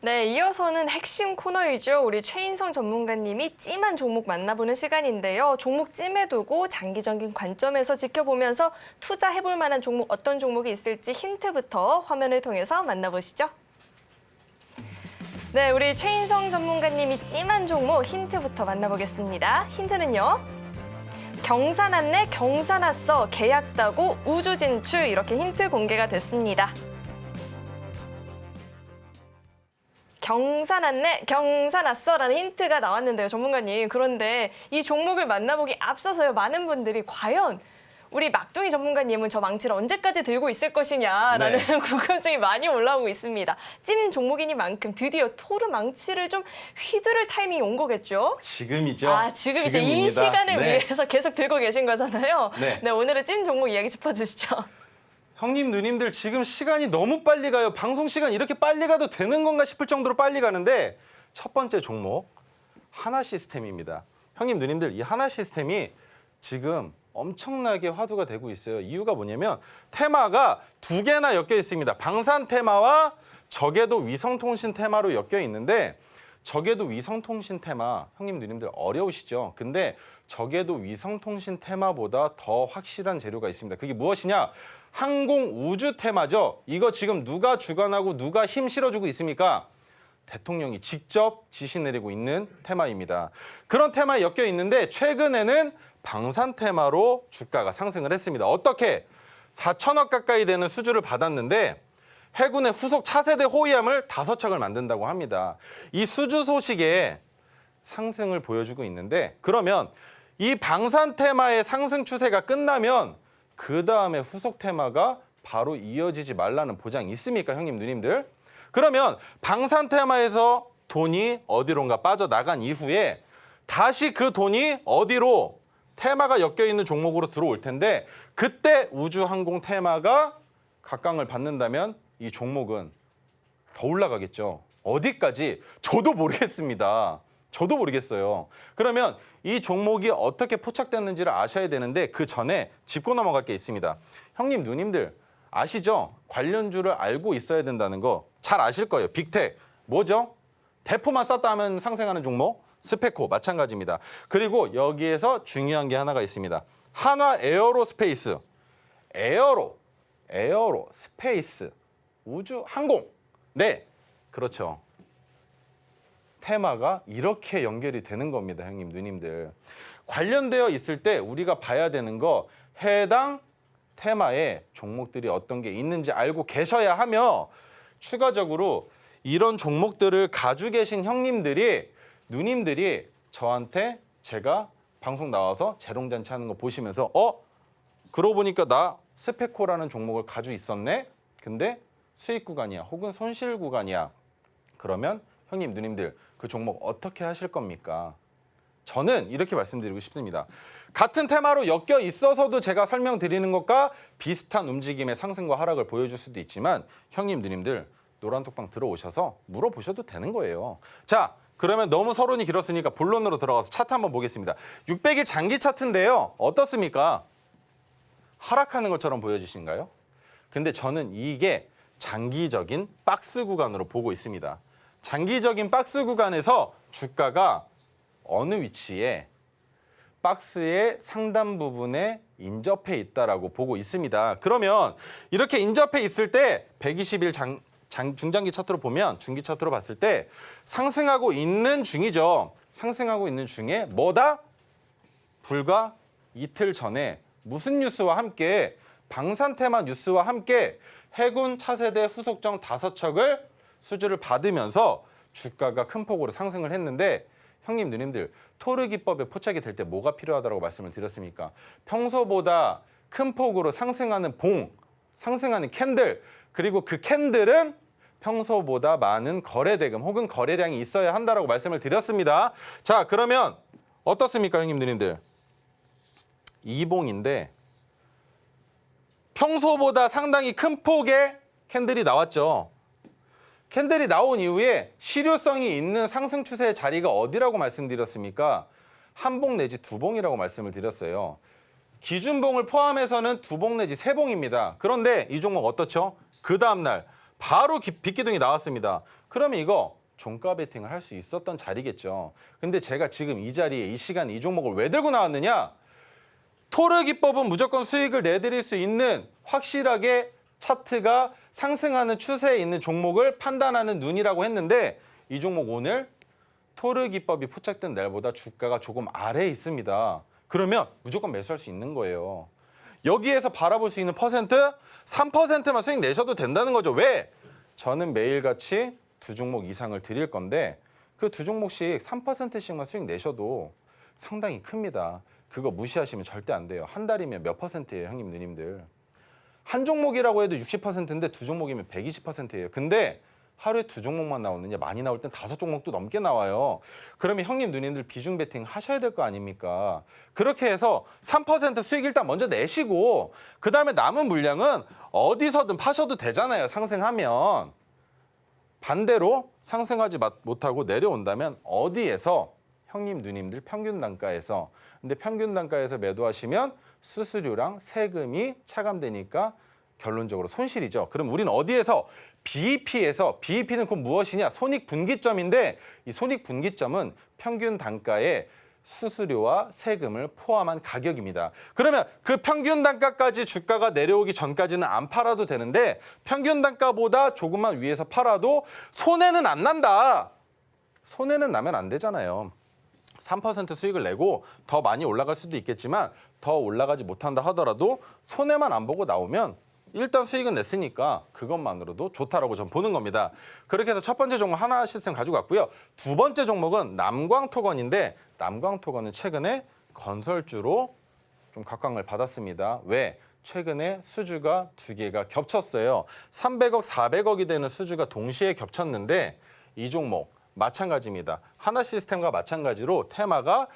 네, 이어서는 핵심 코너이죠. 우리 최인성 전문가님이 찜한 종목 만나보는 시간인데요. 종목 찜에 두고 장기적인 관점에서 지켜보면서 투자해볼 만한 종목 어떤 종목이 있을지 힌트부터 화면을 통해서 만나보시죠. 네, 우리 최인성 전문가님이 찜한 종목 힌트부터 만나보겠습니다. 힌트는요. 경사났네, 경사났어, 계약 따고 우주 진출 이렇게 힌트 공개가 됐습니다. 경사났네, 경사났어라는 힌트가 나왔는데요, 전문가님. 그런데 이 종목을 만나보기 앞서서요, 많은 분들이 과연 우리 막둥이 전문가님은 저 망치를 언제까지 들고 있을 것이냐라는 네. 궁금증이 많이 올라오고 있습니다. 찜 종목이니만큼 드디어 토르 망치를 좀 휘두를 타이밍이 온 거겠죠? 지금이죠. 아, 지금이죠. 이 지금입니다. 시간을 네. 위해서 계속 들고 계신 거잖아요. 네. 오늘의 찜 종목 이야기 짚어주시죠. 형님, 누님들 지금 시간이 너무 빨리 가요. 방송 시간 이렇게 빨리 가도 되는 건가 싶을 정도로 빨리 가는데 첫 번째 종목 하나 시스템입니다. 형님, 누님들 이 하나 시스템이 지금 엄청나게 화두가 되고 있어요. 이유가 뭐냐면 테마가 두 개나 엮여 있습니다. 방산 테마와 저궤도 위성통신 테마로 엮여 있는데 저궤도 위성통신 테마 형님, 누님들 어려우시죠? 근데 저궤도 위성통신 테마보다 더 확실한 재료가 있습니다. 그게 무엇이냐? 항공 우주 테마죠. 이거 지금 누가 주관하고 누가 힘 실어주고 있습니까? 대통령이 직접 지시 내리고 있는 테마입니다. 그런 테마에 엮여 있는데 최근에는 방산 테마로 주가가 상승을 했습니다. 어떻게? 4천억 가까이 되는 수주를 받았는데 해군의 후속 차세대 호위함을 5척을 만든다고 합니다. 이 수주 소식에 상승을 보여주고 있는데 그러면 이 방산 테마의 상승 추세가 끝나면 그 다음에 후속 테마가 바로 이어지지 말라는 보장이 있습니까, 형님, 누님들? 그러면 방산 테마에서 돈이 어디론가 빠져나간 이후에 다시 그 돈이 어디로 테마가 엮여 있는 종목으로 들어올 텐데 그때 우주항공 테마가 각광을 받는다면 이 종목은 더 올라가겠죠. 어디까지? 저도 모르겠습니다. 저도 모르겠어요. 그러면 이 종목이 어떻게 포착됐는지를 아셔야 되는데 그 전에 짚고 넘어갈 게 있습니다. 형님, 누님들 아시죠? 관련주를 알고 있어야 된다는 거 잘 아실 거예요. 빅텍 뭐죠? 대포만 쌌다 하면 상승하는 종목 스페코 마찬가지입니다. 그리고 여기에서 중요한 게 하나가 있습니다. 한화 에어로스페이스 에어로 스페이스 우주 항공 네 그렇죠. 테마가 이렇게 연결이 되는 겁니다, 형님, 누님들. 관련되어 있을 때 우리가 봐야 되는 거 해당 테마에 종목들이 어떤 게 있는지 알고 계셔야 하며 추가적으로 이런 종목들을 가지고 계신 형님들이 누님들이 저한테 제가 방송 나와서 재롱잔치 하는 거 보시면서 그러고 보니까 나 스페코라는 종목을 가지고 있었네. 근데 수익 구간이야 혹은 손실 구간이야. 그러면 형님, 누님들 그 종목 어떻게 하실 겁니까? 저는 이렇게 말씀드리고 싶습니다. 같은 테마로 엮여 있어서도 제가 설명드리는 것과 비슷한 움직임의 상승과 하락을 보여줄 수도 있지만 형님, 누님들 노란톡방 들어오셔서 물어보셔도 되는 거예요. 자, 그러면 너무 서론이 길었으니까 본론으로 들어가서 차트 한번 보겠습니다. 600일 장기 차트인데요. 어떻습니까? 하락하는 것처럼 보여지신가요? 근데 저는 이게 장기적인 박스 구간으로 보고 있습니다. 장기적인 박스 구간에서 주가가 어느 위치에 박스의 상단 부분에 인접해 있다라고 보고 있습니다. 그러면 이렇게 인접해 있을 때 120일 중장기 차트로 보면 중기 차트로 봤을 때 상승하고 있는 중이죠. 상승하고 있는 중에 뭐다? 불과 이틀 전에 무슨 뉴스와 함께 방산 테마 뉴스와 함께 해군 차세대 후속정 5척을 수주를 받으면서 주가가 큰 폭으로 상승을 했는데 형님, 누님들 토르 기법에 포착이 될 때 뭐가 필요하다고 말씀을 드렸습니까? 평소보다 큰 폭으로 상승하는 상승하는 캔들, 그리고 그 캔들은 평소보다 많은 거래 대금 혹은 거래량이 있어야 한다라고 말씀을 드렸습니다. 자, 그러면 어떻습니까, 형님, 누님들? 이봉인데 평소보다 상당히 큰 폭의 캔들이 나왔죠. 캔들이 나온 이후에 실효성이 있는 상승 추세의 자리가 어디라고 말씀드렸습니까? 한 봉 내지 두 봉이라고 말씀을 드렸어요. 기준봉을 포함해서는 두 봉 내지 세 봉입니다. 그런데 이 종목 어떻죠? 그 다음날 바로 빗기둥이 나왔습니다. 그러면 이거 종가 베팅을 할 수 있었던 자리겠죠. 근데 제가 지금 이 자리에 이 시간에 이 종목을 왜 들고 나왔느냐? 토르 기법은 무조건 수익을 내드릴 수 있는 확실하게 차트가 상승하는 추세에 있는 종목을 판단하는 눈이라고 했는데 이 종목 오늘 토르 기법이 포착된 날보다 주가가 조금 아래에 있습니다. 그러면 무조건 매수할 수 있는 거예요. 여기에서 바라볼 수 있는 퍼센트 3%만 수익 내셔도 된다는 거죠. 왜? 저는 매일같이 두 종목 이상을 드릴 건데 그 두 종목씩 3%씩만 수익 내셔도 상당히 큽니다. 그거 무시하시면 절대 안 돼요. 한 달이면 몇 %예요, 형님, 누님들. 한 종목이라고 해도 60%인데 두 종목이면 120%예요. 근데 하루에 두 종목만 나오느냐, 많이 나올 땐 5종목도 넘게 나와요. 그러면 형님, 누님들 비중 베팅 하셔야 될 거 아닙니까? 그렇게 해서 3% 수익 일단 먼저 내시고 그다음에 남은 물량은 어디서든 파셔도 되잖아요, 상승하면. 반대로 상승하지 못하고 내려온다면 어디에서? 형님, 누님들 평균 단가에서. 근데 평균 단가에서 매도하시면 수수료랑 세금이 차감되니까 결론적으로 손실이죠. 그럼 우리는 어디에서? BEP에서. BEP는 곧 무엇이냐? 손익분기점인데 이 손익분기점은 평균 단가에 수수료와 세금을 포함한 가격입니다. 그러면 그 평균 단가까지 주가가 내려오기 전까지는 안 팔아도 되는데 평균 단가보다 조금만 위에서 팔아도 손해는 안 난다. 손해는 나면 안 되잖아요. 3% 수익을 내고 더 많이 올라갈 수도 있겠지만 더 올라가지 못한다 하더라도 손해만 안 보고 나오면 일단 수익은 냈으니까 그것만으로도 좋다라고 전 보는 겁니다. 그렇게 해서 첫 번째 종목 하나 시스템 가지고 왔고요. 두 번째 종목은 남광토건인데 남광토건은 최근에 건설주로 좀 각광을 받았습니다. 왜? 최근에 수주가 두 개가 겹쳤어요. 300억, 400억이 되는 수주가 동시에 겹쳤는데 이 종목 마찬가지입니다. 하나 시스템과 마찬가지로 테마가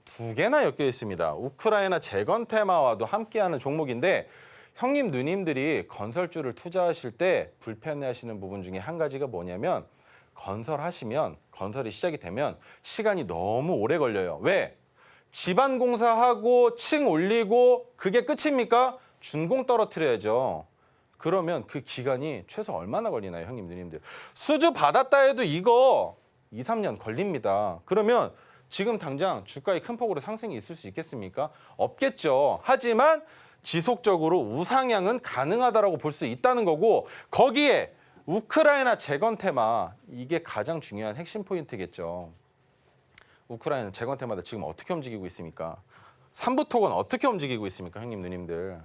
두 개나 엮여 있습니다. 우크라이나 재건 테마와도 함께하는 종목인데 형님, 누님들이 건설주를 투자하실 때 불편해하시는 부분 중에 한 가지가 뭐냐면 건설하시면 건설이 시작이 되면 시간이 너무 오래 걸려요. 왜? 집안 공사하고 층 올리고 그게 끝입니까? 준공 떨어뜨려야죠. 그러면 그 기간이 최소 얼마나 걸리나요, 형님, 누님들? 수주 받았다 해도 이거 2, 3년 걸립니다. 그러면 지금 당장 주가의 큰 폭으로 상승이 있을 수 있겠습니까? 없겠죠. 하지만 지속적으로 우상향은 가능하다라고 볼 수 있다는 거고 거기에 우크라이나 재건 테마 이게 가장 중요한 핵심 포인트겠죠. 우크라이나 재건 테마다 지금 어떻게 움직이고 있습니까? 삼부토건 어떻게 움직이고 있습니까, 형님, 누님들?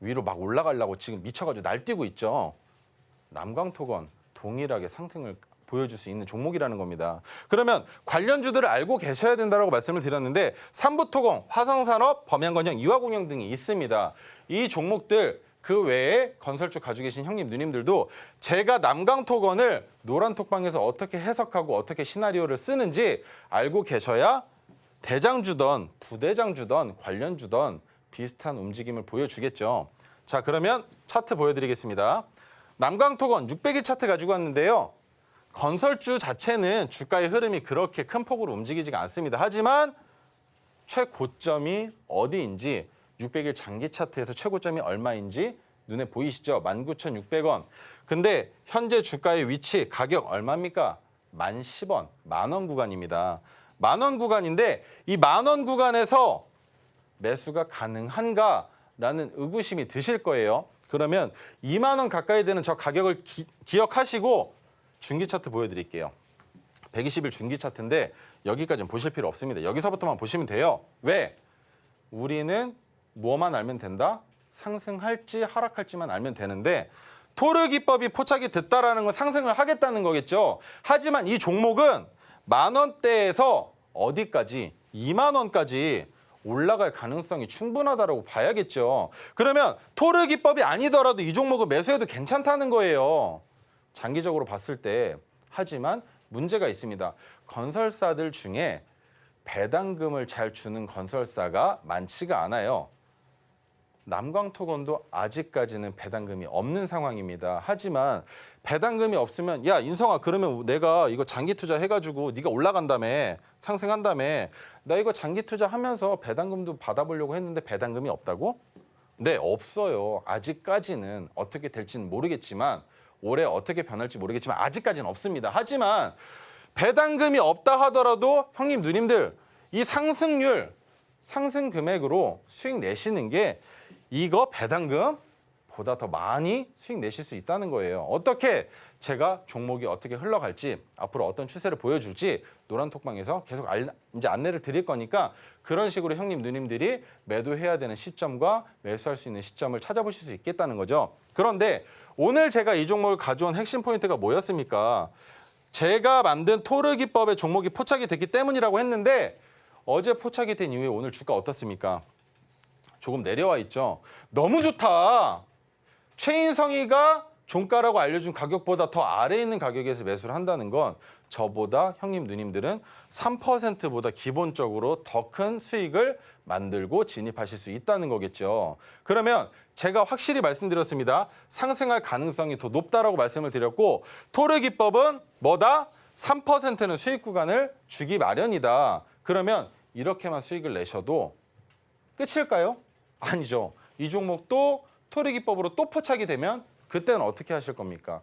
위로 막 올라가려고 지금 미쳐가지고 날뛰고 있죠. 남광토건 동일하게 상승을 보여줄 수 있는 종목이라는 겁니다. 그러면 관련주들을 알고 계셔야 된다고 말씀을 드렸는데 삼부토건, 화성산업, 범양건영, 이화공영 등이 있습니다. 이 종목들 그 외에 건설주 가지고 계신 형님, 누님들도 제가 남광토건을 노란톡방에서 어떻게 해석하고 어떻게 시나리오를 쓰는지 알고 계셔야 대장주던 부대장주던 관련주던 비슷한 움직임을 보여주겠죠. 자, 그러면 차트 보여드리겠습니다. 남광토건 600일 차트 가지고 왔는데요. 건설주 자체는 주가의 흐름이 그렇게 큰 폭으로 움직이지가 않습니다. 하지만 최고점이 어디인지 600일 장기 차트에서 최고점이 얼마인지 눈에 보이시죠? 19,600원. 근데 현재 주가의 위치, 가격 얼마입니까? 10,000원, 만원 구간입니다. 만원 구간인데 이 만원 구간에서 매수가 가능한가라는 의구심이 드실 거예요. 그러면 2만 원 가까이 되는 저 가격을 기억하시고 중기 차트 보여드릴게요. 120일 중기 차트인데 여기까지는 보실 필요 없습니다. 여기서부터만 보시면 돼요. 왜? 우리는 뭐만 알면 된다? 상승할지 하락할지만 알면 되는데 토르 기법이 포착이 됐다라는 건 상승을 하겠다는 거겠죠. 하지만 이 종목은 만 원대에서 어디까지? 2만 원까지 올라갈 가능성이 충분하다고 봐야겠죠. 그러면 토르 기법이 아니더라도 이 종목은 매수해도 괜찮다는 거예요. 장기적으로 봤을 때. 하지만 문제가 있습니다. 건설사들 중에 배당금을 잘 주는 건설사가 많지가 않아요. 남광토건도 아직까지는 배당금이 없는 상황입니다. 하지만 배당금이 없으면 야, 인성아, 그러면 내가 이거 장기 투자 해가지고 네가 올라간다며, 상승한다며, 나 이거 장기 투자하면서 배당금도 받아보려고 했는데 배당금이 없다고? 네, 없어요. 아직까지는. 어떻게 될지는 모르겠지만, 올해 어떻게 변할지 모르겠지만 아직까지는 없습니다. 하지만 배당금이 없다 하더라도 형님, 누님들, 이 상승률, 상승 금액으로 수익 내시는 게 이거 배당금 보다 더 많이 수익 내실 수 있다는 거예요. 어떻게 제가 종목이 어떻게 흘러갈지 앞으로 어떤 추세를 보여줄지 노란톡방에서 계속 이제 안내를 드릴 거니까 그런 식으로 형님 누님들이 매도해야 되는 시점과 매수할 수 있는 시점을 찾아보실 수 있겠다는 거죠. 그런데 오늘 제가 이 종목을 가져온 핵심 포인트가 뭐였습니까? 제가 만든 토르 기법의 종목이 포착이 됐기 때문이라고 했는데 어제 포착이 된 이후에 오늘 주가 어떻습니까? 조금 내려와 있죠. 너무 좋다. 최인성이가 종가라고 알려준 가격보다 더 아래에 있는 가격에서 매수를 한다는 건 저보다 형님 누님들은 3%보다 기본적으로 더 큰 수익을 만들고 진입하실 수 있다는 거겠죠. 그러면 제가 확실히 말씀드렸습니다. 상승할 가능성이 더 높다라고 말씀을 드렸고 토르 기법은 뭐다? 3%는 수익 구간을 주기 마련이다. 그러면 이렇게만 수익을 내셔도 끝일까요? 아니죠. 이 종목도 토르 기법으로 또 포착이 되면 그때는 어떻게 하실 겁니까?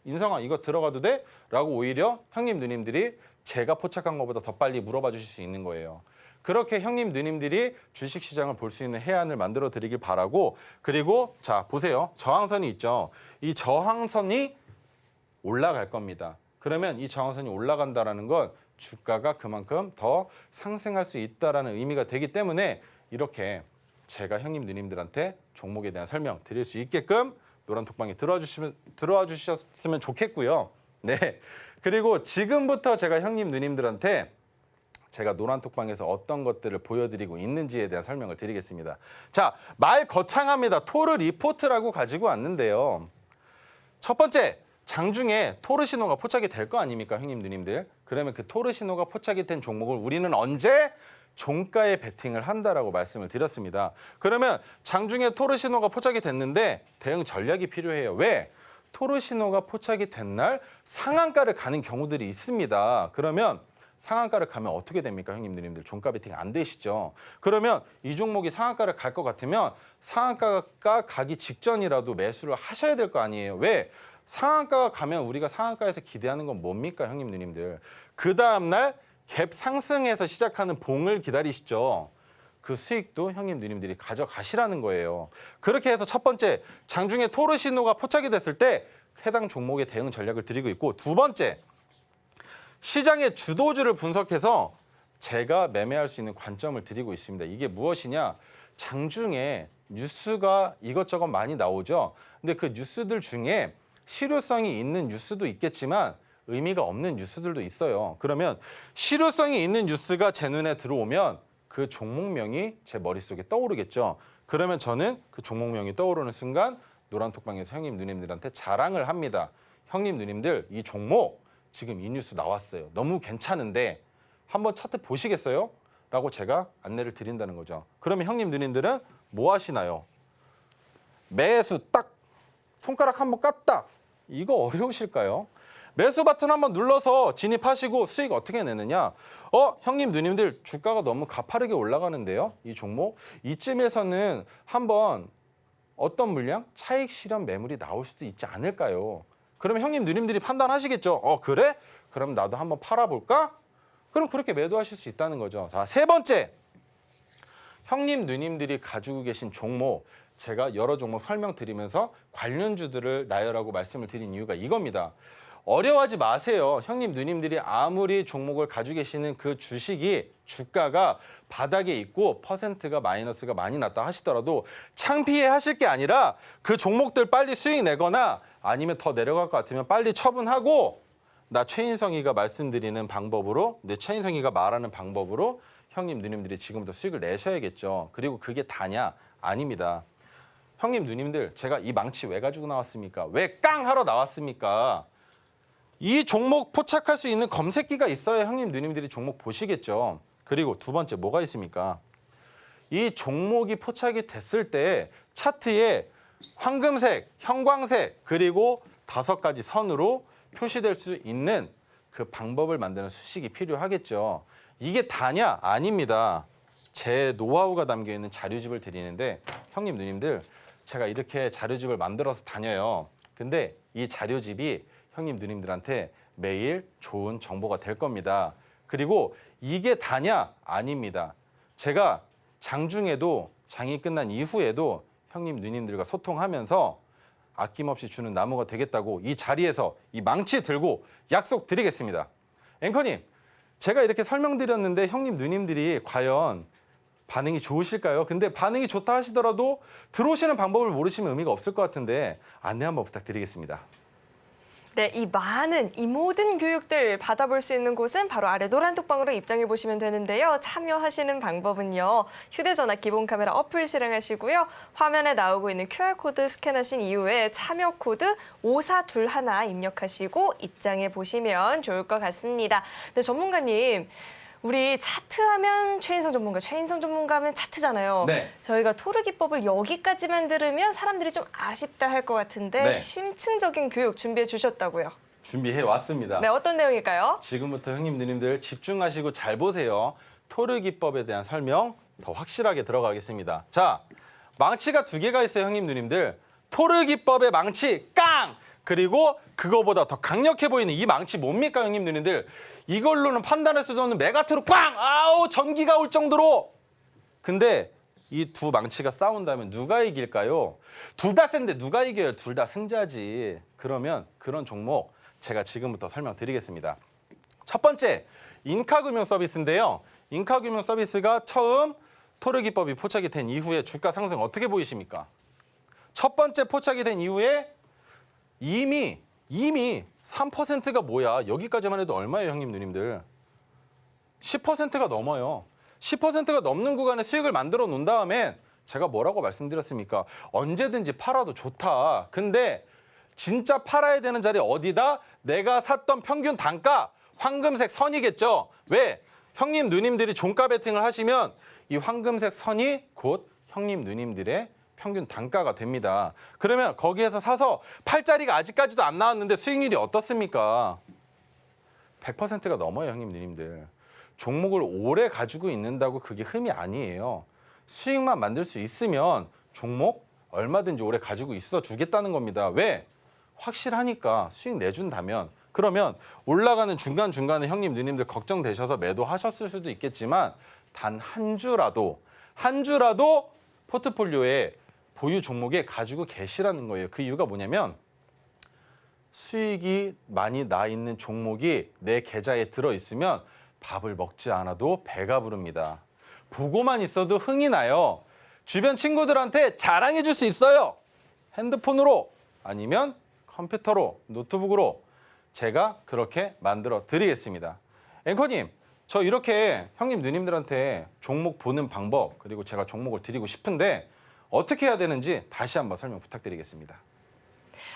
인성아 이거 들어가도 돼? 라고 오히려 형님 누님들이 제가 포착한 것보다 더 빨리 물어봐 주실 수 있는 거예요. 그렇게 형님 누님들이 주식시장을 볼 수 있는 해안을 만들어 드리길 바라고 그리고 자 보세요. 저항선이 있죠. 이 저항선이 올라갈 겁니다. 그러면 이 저항선이 올라간다는 건 주가가 그만큼 더 상승할 수 있다는 의미가 되기 때문에 이렇게 제가 형님 누님들한테 종목에 대한 설명 드릴 수 있게끔 노란톡방에 들어와 주셨으면 좋겠고요. 네. 그리고 지금부터 제가 형님 누님들한테 제가 노란톡방에서 어떤 것들을 보여드리고 있는지에 대한 설명을 드리겠습니다. 자, 말 거창합니다. 토르 리포트라고 가지고 왔는데요. 첫 번째, 장중에 토르 신호가 포착이 될 거 아닙니까, 형님 누님들? 그러면 그 토르 신호가 포착이 된 종목을 우리는 언제? 종가에 베팅을 한다라고 말씀을 드렸습니다. 그러면 장중에 토르 신호가 포착이 됐는데 대응 전략이 필요해요. 왜? 토르 신호가 포착이 된 날 상한가를 가는 경우들이 있습니다. 그러면 상한가를 가면 어떻게 됩니까, 형님 누님들? 종가 베팅 안 되시죠? 그러면 이 종목이 상한가를 갈 것 같으면 상한가가 가기 직전이라도 매수를 하셔야 될 거 아니에요. 왜? 상한가가 가면 우리가 상한가에서 기대하는 건 뭡니까, 형님 누님들? 그 다음날 갭 상승에서 시작하는 봉을 기다리시죠. 그 수익도 형님 누님들이 가져가시라는 거예요. 그렇게 해서 첫 번째, 장중에 토르 신호가 포착이 됐을 때 해당 종목의 대응 전략을 드리고 있고 두 번째, 시장의 주도주를 분석해서 제가 매매할 수 있는 관점을 드리고 있습니다. 이게 무엇이냐? 장중에 뉴스가 이것저것 많이 나오죠. 근데 그 뉴스들 중에 실효성이 있는 뉴스도 있겠지만 의미가 없는 뉴스들도 있어요. 그러면 실효성이 있는 뉴스가 제 눈에 들어오면 그 종목명이 제 머릿속에 떠오르겠죠. 그러면 저는 그 종목명이 떠오르는 순간 노란톡방에서 형님 누님들한테 자랑을 합니다. 형님 누님들 이 종목 지금 이 뉴스 나왔어요. 너무 괜찮은데 한번 차트 보시겠어요? 라고 제가 안내를 드린다는 거죠. 그러면 형님 누님들은 뭐 하시나요? 매수 딱 손가락 한번 깠다. 이거 어려우실까요? 매수 버튼 한번 눌러서 진입하시고 수익 어떻게 내느냐? 형님 누님들 주가가 너무 가파르게 올라가는데요. 이 종목 이쯤에서는 한번 어떤 물량? 차익 실현 매물이 나올 수도 있지 않을까요? 그러면 형님 누님들이 판단하시겠죠. 그래? 그럼 나도 한번 팔아볼까? 그럼 그렇게 매도하실 수 있다는 거죠. 자, 세 번째. 형님 누님들이 가지고 계신 종목 제가 여러 종목 설명드리면서 관련주들을 나열하고 말씀을 드린 이유가 이겁니다. 어려워하지 마세요. 형님 누님들이 아무리 종목을 가지고 계시는 그 주식이 주가가 바닥에 있고 퍼센트가 마이너스가 많이 났다 하시더라도 창피해 하실 게 아니라 그 종목들 빨리 수익 내거나 아니면 더 내려갈 것 같으면 빨리 처분하고 나 최인성이가 말씀드리는 방법으로 최인성이가 말하는 방법으로 형님 누님들이 지금부터 수익을 내셔야겠죠. 그리고 그게 다냐? 아닙니다. 형님 누님들 제가 이 망치 왜 가지고 나왔습니까? 왜 깡 하러 나왔습니까? 이 종목 포착할 수 있는 검색기가 있어야 형님 누님들이 종목 보시겠죠. 그리고 두 번째 뭐가 있습니까? 이 종목이 포착이 됐을 때 차트에 황금색, 형광색 그리고 5가지 선으로 표시될 수 있는 그 방법을 만드는 수식이 필요하겠죠. 이게 다냐? 아닙니다. 제 노하우가 담겨있는 자료집을 드리는데 형님 누님들 제가 이렇게 자료집을 만들어서 다녀요. 근데 이 자료집이 형님 누님들한테 매일 좋은 정보가 될 겁니다. 그리고 이게 다냐? 아닙니다. 제가 장중에도 장이 끝난 이후에도 형님, 누님들과 소통하면서 아낌없이 주는 나무가 되겠다고 이 자리에서 이 망치 들고 약속드리겠습니다. 앵커님, 제가 이렇게 설명드렸는데 형님, 누님들이 과연 반응이 좋으실까요? 근데 반응이 좋다 하시더라도 들어오시는 방법을 모르시면 의미가 없을 것 같은데 안내 한번 부탁드리겠습니다. 네, 이 모든 교육들 받아볼 수 있는 곳은 바로 아래 노란 톡방으로 입장해 보시면 되는데요. 참여하시는 방법은요. 휴대전화 기본 카메라 어플 실행하시고요. 화면에 나오고 있는 QR코드 스캔하신 이후에 참여 코드 5421 입력하시고 입장해 보시면 좋을 것 같습니다. 네, 전문가님. 우리 차트하면 최인성 전문가, 최인성 전문가 하면 차트잖아요. 네. 저희가 토르 기법을 여기까지만 들으면 사람들이 좀 아쉽다 할 것 같은데 네. 심층적인 교육 준비해 주셨다고요. 준비해 왔습니다. 네, 어떤 내용일까요? 지금부터 형님, 누님들 집중하시고 잘 보세요. 토르 기법에 대한 설명 더 확실하게 들어가겠습니다. 자, 망치가 2개가 있어요, 형님, 누님들. 토르 기법의 망치 깡! 그리고 그거보다 더 강력해 보이는 이 망치 뭡니까, 형님, 누님들? 이걸로는 판단할 수도 없는 메가토르 꽝! 아우, 전기가 올 정도로! 근데 이 두 망치가 싸운다면 누가 이길까요? 둘 다 센데 누가 이겨요? 둘 다 승자지. 그러면 그런 종목 제가 지금부터 설명드리겠습니다. 첫 번째, 인카금융 서비스인데요. 인카금융 서비스가 처음 토르 기법이 포착이 된 이후에 주가 상승 어떻게 보이십니까? 첫 번째 포착이 된 이후에 이미 3%가 뭐야? 여기까지만 해도 얼마예요, 형님, 누님들? 10%가 넘어요. 10%가 넘는 구간에 수익을 만들어 놓은 다음에 제가 뭐라고 말씀드렸습니까? 언제든지 팔아도 좋다. 근데 진짜 팔아야 되는 자리 어디다? 내가 샀던 평균 단가, 황금색 선이겠죠. 왜? 형님, 누님들이 종가 베팅을 하시면 이 황금색 선이 곧 형님, 누님들의 평균 단가가 됩니다. 그러면 거기에서 사서 팔자리가 아직까지도 안 나왔는데 수익률이 어떻습니까? 100%가 넘어요, 형님, 누님들. 종목을 오래 가지고 있는다고 그게 흠이 아니에요. 수익만 만들 수 있으면 종목 얼마든지 오래 가지고 있어 주겠다는 겁니다. 왜? 확실하니까 수익 내준다면. 그러면 올라가는 중간중간에 형님, 누님들 걱정되셔서 매도하셨을 수도 있겠지만 단 한 주라도 포트폴리오에 보유 종목에 가지고 계시라는 거예요. 그 이유가 뭐냐면 수익이 많이 나 있는 종목이 내 계좌에 들어있으면 밥을 먹지 않아도 배가 부릅니다. 보고만 있어도 흥이 나요. 주변 친구들한테 자랑해 줄 수 있어요. 핸드폰으로 아니면 컴퓨터로, 노트북으로 제가 그렇게 만들어 드리겠습니다. 앵커님, 저 이렇게 형님, 누님들한테 종목 보는 방법 그리고 제가 종목을 드리고 싶은데 어떻게 해야 되는지 다시 한번 설명 부탁드리겠습니다.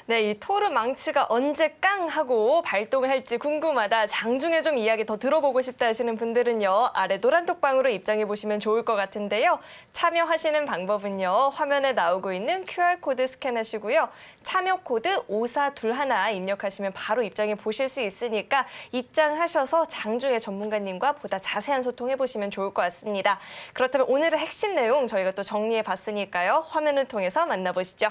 네, 이 토르 망치가 언제 깡 하고 발동을 할지 궁금하다. 장중에 좀 이야기 더 들어보고 싶다 하시는 분들은요. 아래 노란 톡방으로 입장해 보시면 좋을 것 같은데요. 참여하시는 방법은요. 화면에 나오고 있는 QR코드 스캔하시고요. 참여 코드 5421 입력하시면 바로 입장해 보실 수 있으니까 입장하셔서 장중에 전문가님과 보다 자세한 소통해 보시면 좋을 것 같습니다. 그렇다면 오늘의 핵심 내용 저희가 또 정리해 봤으니까요. 화면을 통해서 만나보시죠.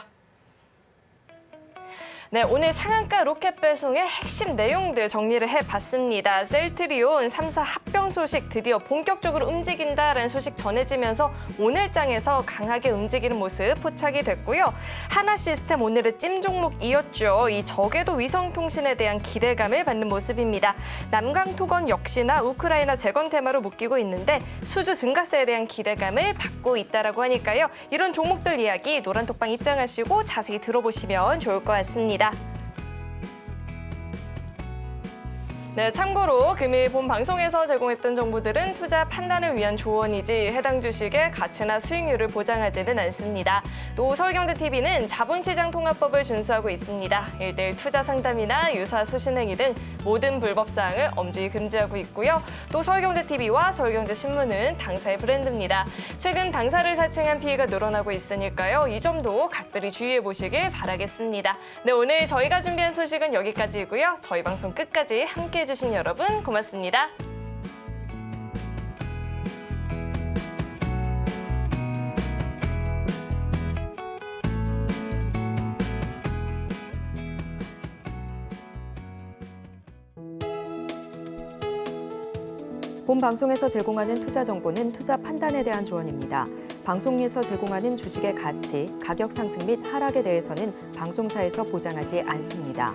네, 오늘 상한가 로켓 배송의 핵심 내용들 정리를 해봤습니다. 셀트리온 3사 합병 소식 드디어 본격적으로 움직인다라는 소식 전해지면서 오늘 장에서 강하게 움직이는 모습 포착이 됐고요. 하나시스템 오늘의 찜 종목이었죠. 이 저궤도 위성통신에 대한 기대감을 받는 모습입니다. 남강토건 역시나 우크라이나 재건 테마로 묶이고 있는데 수주 증가세에 대한 기대감을 받고 있다라고 하니까요. 이런 종목들 이야기 노란톡방 입장하시고 자세히 들어보시면 좋을 것 같습니다. 네, 참고로 금일 본 방송에서 제공했던 정보들은 투자 판단을 위한 조언이지 해당 주식의 가치나 수익률을 보장하지는 않습니다. 또 서울경제TV는 자본시장통합법을 준수하고 있습니다. 1:1 투자 상담이나 유사 수신행위 등 모든 불법 사항을 엄중히 금지하고 있고요. 또 서울경제TV와 서울경제신문은 당사의 브랜드입니다. 최근 당사를 사칭한 피해가 늘어나고 있으니까요. 이 점도 각별히 주의해 보시길 바라겠습니다. 네, 오늘 저희가 준비한 소식은 여기까지이고요. 저희 방송 끝까지 함께해 주신 여러분 고맙습니다. 본 방송에서 제공하는 투자 정보는 투자 판단에 대한 조언입니다. 방송에서 제공하는 주식의 가치, 가격 상승 및 하락에 대해서는 방송사에서 보장하지 않습니다.